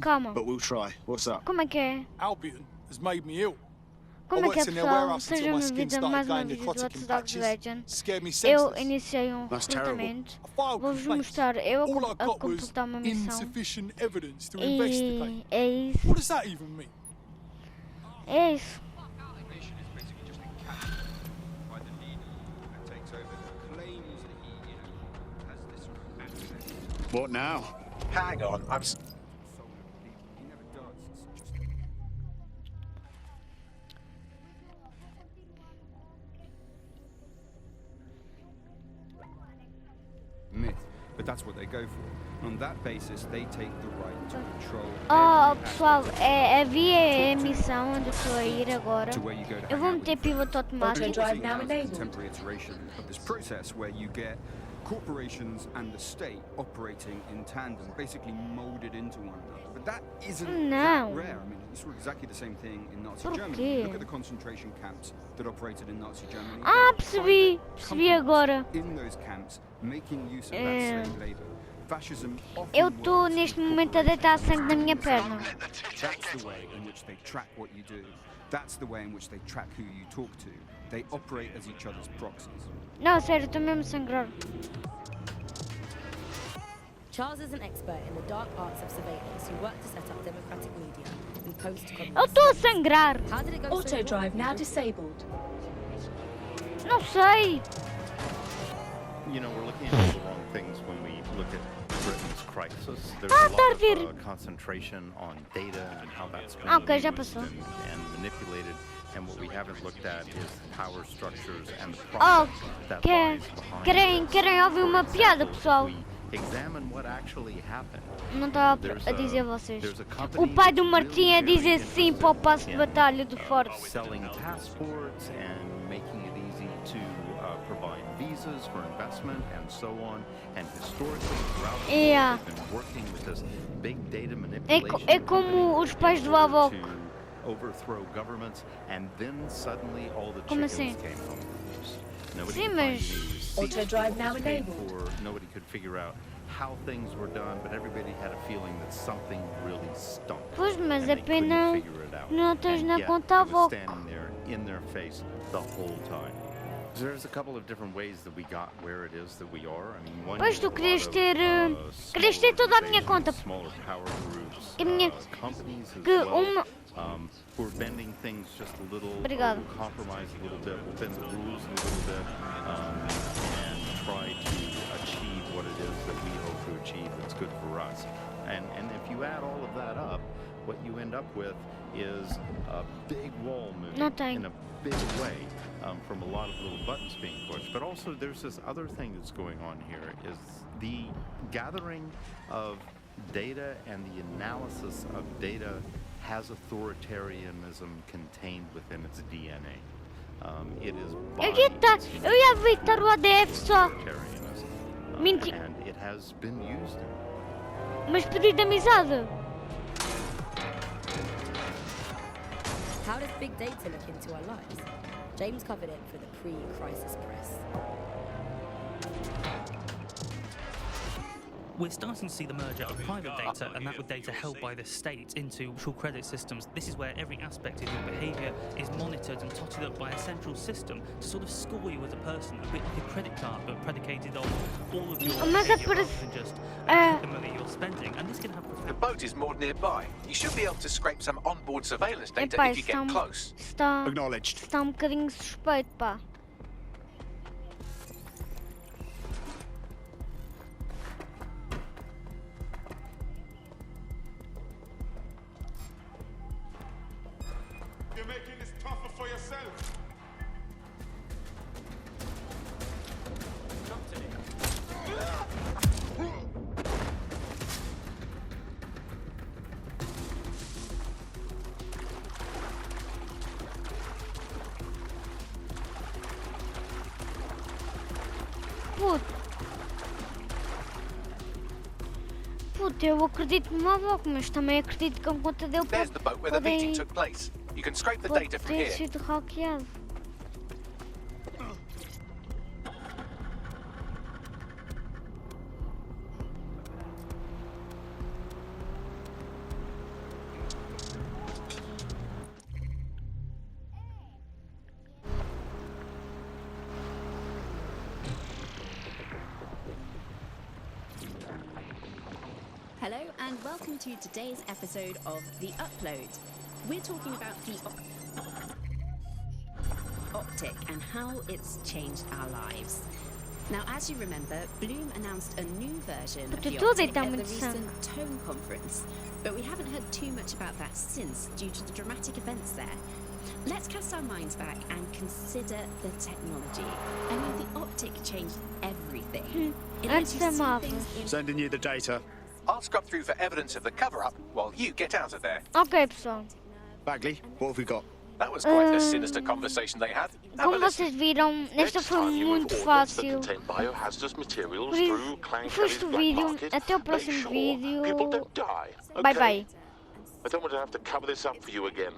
Calma. But we'll try. What's up? Como é que é? Albion has made me ill. Como é que é, worked in their pessoal? warehouse until Sejam my skin bem-vindos a started mais um going vídeo do necrotic Watch in Dogs patches. Legend. Scared me Eu senseless. iniciei That's terrible. recrutamento. I filed Vou-vos complaints. mostrar eu All I a got was completar uma missão. insufficient evidence to E investigate. é isso. What does that even mean? É isso. What now? Hang on, myth, but that's what they go for. On that basis, they take the right to control Oh, every pessoal, aspect havia a missão onde eu estou a ir agora. to where you go to Eu hang vou out with meter your friends. pivote automático. So you have a contemporary iteration of this process where you get corporations and the state operating in tandem, basically molded into one another. But that isn't that rare. I mean, you saw exactly the same thing in Nazi Germany. Look at the concentration camps that operated in Nazi Germany. Ah, There were percebi agora. in those camps making use of that slave labor. Fascism Eu often estou works neste in momento a deitar sangue na minha perna. That's the way in which they track what you do. That's the way in which they track who you talk to. They operate as each other's proxies. Não, sério, estou mesmo a sangrar. Charles is an expert in the dark arts of surveillance who worked to set up democratic media and post-communist. Eu estou a sangrar. How did it go Auto so drive wrong? now disabled. Não sei. You know, we're looking at the wrong things when we look at Britain's crisis. There's Ah, a lot of Tardir. concentration on data and how that's been Ok, já used passou. and manipulated. And what we haven't looked at is the power structures and the Oh, process that quer- lies behind querem ouvir uma For piada, example, pessoal? if we examine what actually happened. Não estava There's a dizer a vocês. there's a O company pai do that's Martim a really dizer very sim para o passo de interested in, batalha do Forte. selling passports and making it easy to provide visas for investment and so on. And historically, throughout the Yeah. world, they've been working with this big data É manipulation como os pais do company avô. to overthrow governments, and then suddenly all the Como chickens assim? came home. Nobody Sim, could find mas- any receipts Auto drive for now what was paid enabled. for. Nobody could figure out how things were done, but everybody had a feeling that something really stunk. Pois, mas and é they couldn't pena figure it out. não tens And na yet conta it was avó. standing there in their face the whole time. There's a couple of different ways that we got where it is that we are. I mean, one Pois, is tu a lot querias of, ter, querias ter smaller toda a minha organizations, conta. smaller power groups, Que minha- companies as que well, uma- who are bending things just a little, Obrigado. will compromise a little bit, will bend the rules a little bit, and try to achieve what it is that we hope to achieve that's good for us. And if you add all of that up, what you end up with is a big wall Não moving tem. in a big way from a lot of little buttons being pushed. But also there's this other thing that's going on here is the gathering of data and the analysis of data has authoritarianism contained within its DNA. It is Eu ia evitar o ADF só. authoritarianism. Menti- And it has been used. Mas pedido de amizade. How does big data look into our lives? James covered it for the pre-crisis press. We're starting to see the merger of private data and that with data held by the state into social credit systems. This is where every aspect of your behaviour is monitored and totted up by a central system to sort of score you as a person, a bit like a credit card, but predicated on all of your Mas behaviour rather parece- than just Ah. the money you're spending. And this can have The profound boat is moored nearby. You should be able to scrape some onboard surveillance data Epá, if you isso está, get close. Acknowledged. está um bocadinho suspeito, pá. You're making this tougher for yourself. Puto. Puto, eu acredito no meu avô, mas também acredito que a conta dele There's the boat where the meeting pode took place. You can scrape the pode data from ter here. sido hackeado. Hello and welcome to today's episode of The Upload. We're talking about the optic and how it's changed our lives. Now, as you remember, Bloom announced a new version of the optic at the recent Tone conference, but we haven't heard too much about that since due to the dramatic events there. Let's cast our minds back and consider the technology. I mean, the optic changed everything. It lets you see things in... Sending you the data. I'll scrub through for evidence of the cover-up while you get out of there. Ok, pessoal. Bagley, what have we got? That was quite a sinister conversation they had. Have a Como listen. vocês viram, nesta foi muito fácil. Foi este vídeo, até o próximo vídeo. Bye bye. I don't want to have to cover this up for you again.